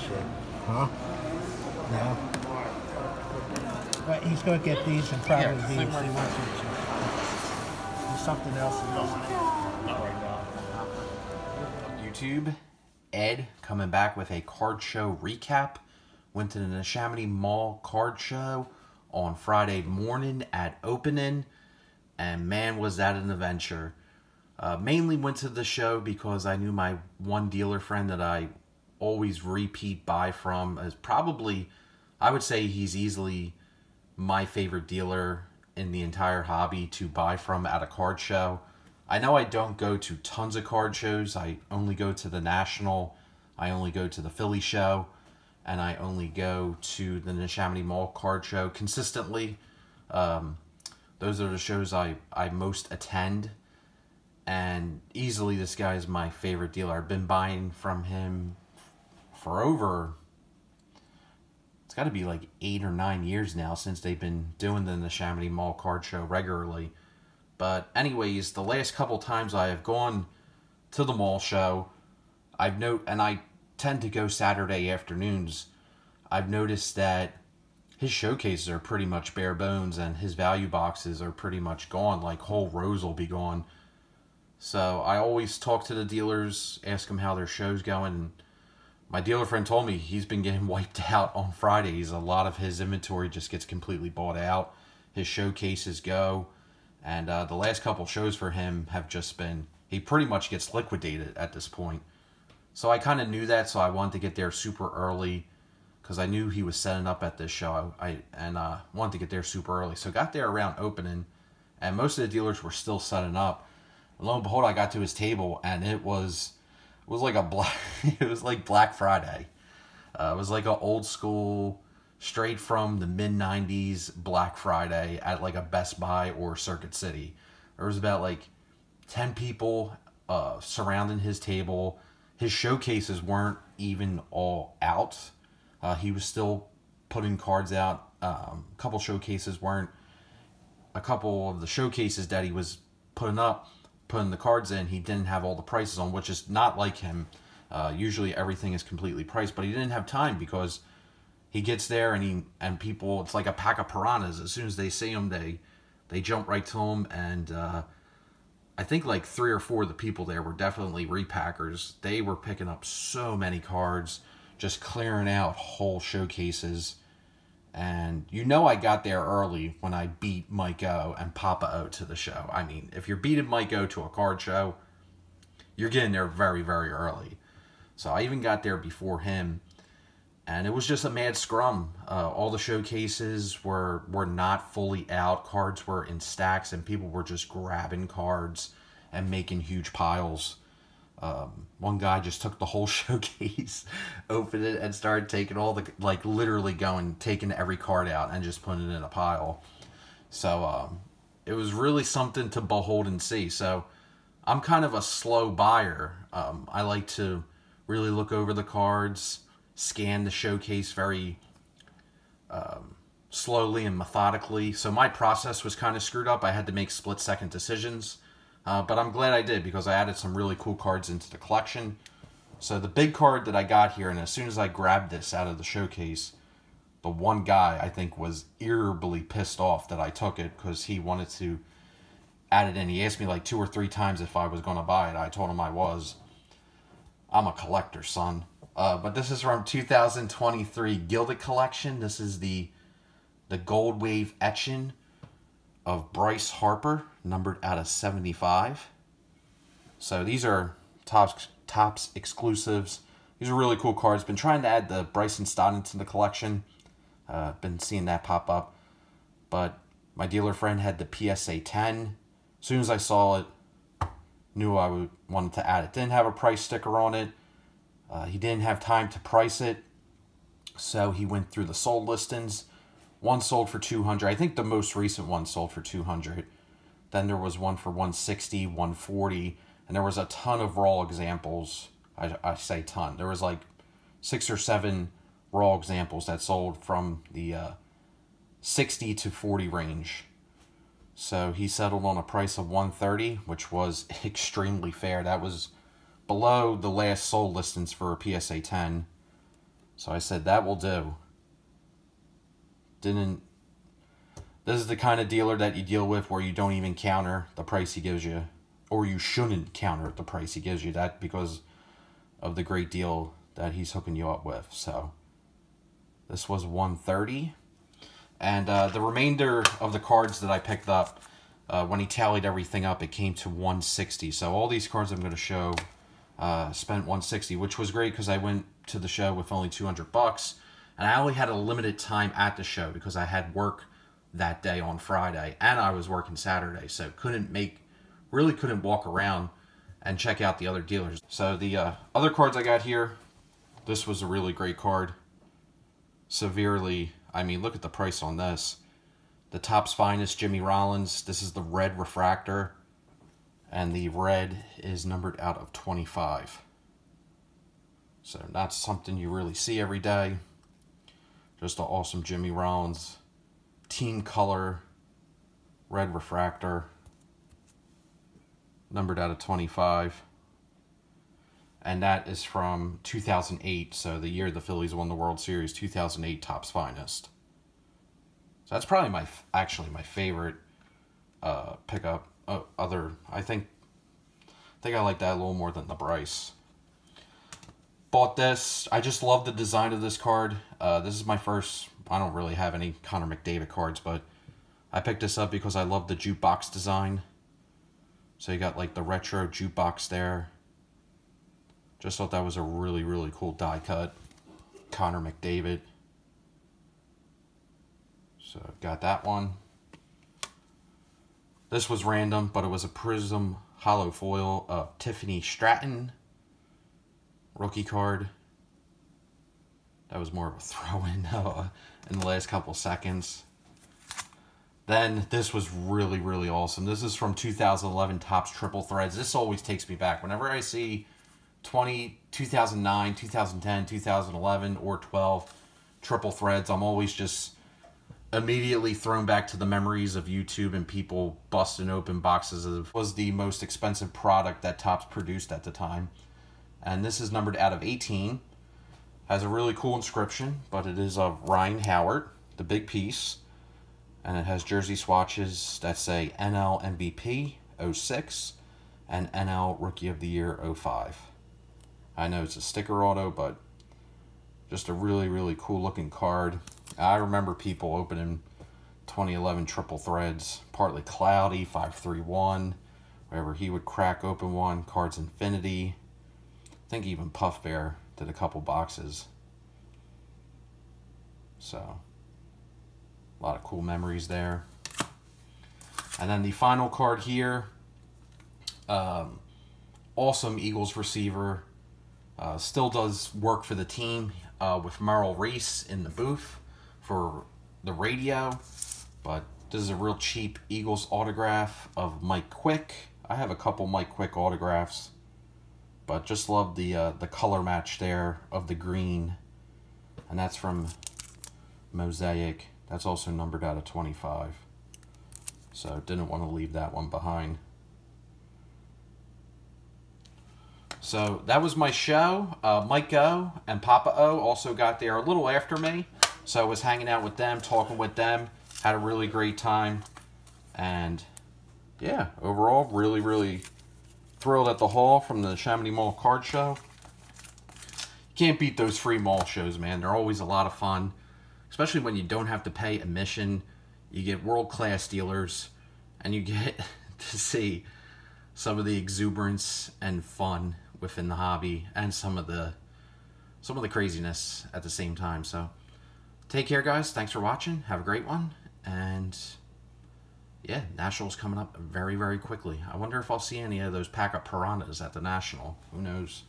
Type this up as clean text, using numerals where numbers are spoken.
shit. Huh? Yeah. But he's going to get these and probably these. He wants to. There's something else he doesn't. Not right now. YouTube, Ed coming back with a card show recap. Went to the Neshaminy Mall card show on Friday morning at opening, and man, was that an adventure. Mainly went to the show because I knew my one dealer friend that I always repeat buy from is probably, I would say he's easily my favorite dealer in the entire hobby to buy from at a card show. I know I don't go to tons of card shows. I only go to the National, I only go to the Philly show, and I only go to the Neshaminy Mall card show consistently. Those are the shows I most attend. And easily this guy is my favorite dealer. I've been buying from him for over, it's got to be like 8 or 9 years now since they've been doing the Neshaminy Mall card show regularly. But anyways, the last couple times I have gone to the mall show, and I tend to go Saturday afternoons, I've noticed that his showcases are pretty much bare bones and his value boxes are pretty much gone. Like whole rows will be gone. So I always talk to the dealers, ask them how their show's going. My dealer friend told me he's been getting wiped out on Fridays. A lot of his inventory just gets completely bought out. His showcases go. And the last couple shows for him have just been, he pretty much gets liquidated at this point. So I kind of knew that, so I wanted to get there super early because I knew he was setting up at this show. I wanted to get there super early. So got there around opening, and most of the dealers were still setting up. Lo and behold, I got to his table, and it was like it was like Black Friday. It was like an old school, straight from the mid-90s Black Friday at like a Best Buy or Circuit City. There was about like 10 people surrounding his table. His showcases weren't even all out. He was still putting cards out. A couple of the showcases that he was putting the cards in, he didn't have all the prices on, which is not like him. Usually everything is completely priced, but he didn't have time because he gets there and people, it's like a pack of piranhas. As soon as they see him, they jump right to him. And I think like 3 or 4 of the people there were definitely repackers. They were picking up so many cards, just clearing out whole showcases. And you know I got there early when I beat Mike O and Papa O to the show. I mean, if you're beating Mike O to a card show, you're getting there very, very early. So I even got there before him. And it was just a mad scrum. All the showcases were not fully out. Cards were in stacks, and people were just grabbing cards and making huge piles. One guy just took the whole showcase, opened it, and started taking all the, like literally taking every card out and just putting it in a pile. So it was really something to behold and see. So I'm kind of a slow buyer. I like to really look over the cards, scan the showcase very slowly and methodically. So my process was kind of screwed up. I had to make split-second decisions. But I'm glad I did because I added some really cool cards into the collection. So the big card that I got here, and as soon as I grabbed this out of the showcase, the one guy I think was irritably pissed off that I took it because he wanted to add it in. He asked me like 2 or 3 times if I was going to buy it. I told him I was. I'm a collector, son. But this is from 2023 Gilded Collection. This is the Gold Wave etching of Bryce Harper, numbered out of 75. So these are Topps exclusives. These are really cool cards. Been trying to add the Bryson Stott into the collection. Been seeing that pop up. But my dealer friend had the PSA 10. As soon as I saw it, knew I wanted to add it. Didn't have a price sticker on it. He didn't have time to price it. So he went through the sold listings. One sold for $200. I think the most recent one sold for $200. Then there was one for $160, $140, and there was a ton of raw examples. I say ton. There was like 6 or 7 raw examples that sold from the 60 to 40 range. So he settled on a price of $130, which was extremely fair. That was below the last sold listings for a PSA 10. So I said, that will do. This is the kind of dealer that you deal with where you don't even counter the price he gives you. Or you shouldn't counter the price he gives you. That because of the great deal that he's hooking you up with. So this was $130. And the remainder of the cards that I picked up, when he tallied everything up, it came to $160. So all these cards I'm going to show spent $160, which was great because I went to the show with only $200. And I only had a limited time at the show because I had work that day on Friday. And I was working Saturday. So really couldn't walk around and check out the other dealers. So the other cards I got here, this was a really great card. Severely, I mean, look at the price on this. The Topps Finest Jimmy Rollins. This is the red refractor. And the red is numbered out of 25. So not something you really see every day. Just an awesome Jimmy Rollins team color red refractor. Numbered out of 25. And that is from 2008. So the year the Phillies won the World Series, 2008 Topps Finest. So that's probably actually my favorite pickup. I think I like that a little more than the Bryce. Bought this. I just love the design of this card. This is my first. I don't really have any Connor McDavid cards, but I picked this up because I love the jukebox design. So you got like the retro jukebox there. Just thought that was a really, really cool die cut. Connor McDavid. So got that one. This was random, but it was a Prism hollow foil of Tiffany Stratton rookie card. That was more of a throw-in in the last couple seconds. Then this was really, really awesome. This is from 2011 Topps Triple Threads. This always takes me back. Whenever I see 2009, 2010, 2011, or 12 Triple Threads, I'm always just immediately thrown back to the memories of YouTube and people busting open boxes of was the most expensive product that Topps produced at the time. And this is numbered out of 18. Has a really cool inscription, but it is of Ryan Howard, the big piece. And it has jersey swatches that say NL MVP 06 and NL Rookie of the Year 05. I know it's a sticker auto, but just a really, really cool looking card. I remember people opening 2011 Triple Threads, partly cloudy, 531, wherever he would crack open one, Cards Infinity. I think even Puff Bear did a couple boxes. So, a lot of cool memories there. And then the final card here, awesome Eagles receiver. Still does work for the team with Merrill Reese in the booth for the radio. But this is a real cheap Eagles autograph of Mike Quick. I have a couple Mike Quick autographs. But just love the color match there of the green. And that's from Mosaic. That's also numbered out of 25. So didn't want to leave that one behind. So that was my show. Mike O and Papa O also got there a little after me. So I was hanging out with them, talking with them. Had a really great time. And yeah, overall, really, really thrilled at the haul from the Neshaminy Mall card show. You can't beat those free mall shows, man. They're always a lot of fun. Especially when you don't have to pay admission. You get world-class dealers. And you get to see some of the exuberance and fun within the hobby. And some of the craziness at the same time. So, take care, guys. Thanks for watching. Have a great one. And yeah, National's coming up very, very quickly. I wonder if I'll see any of those pack of piranhas at the National. Who knows?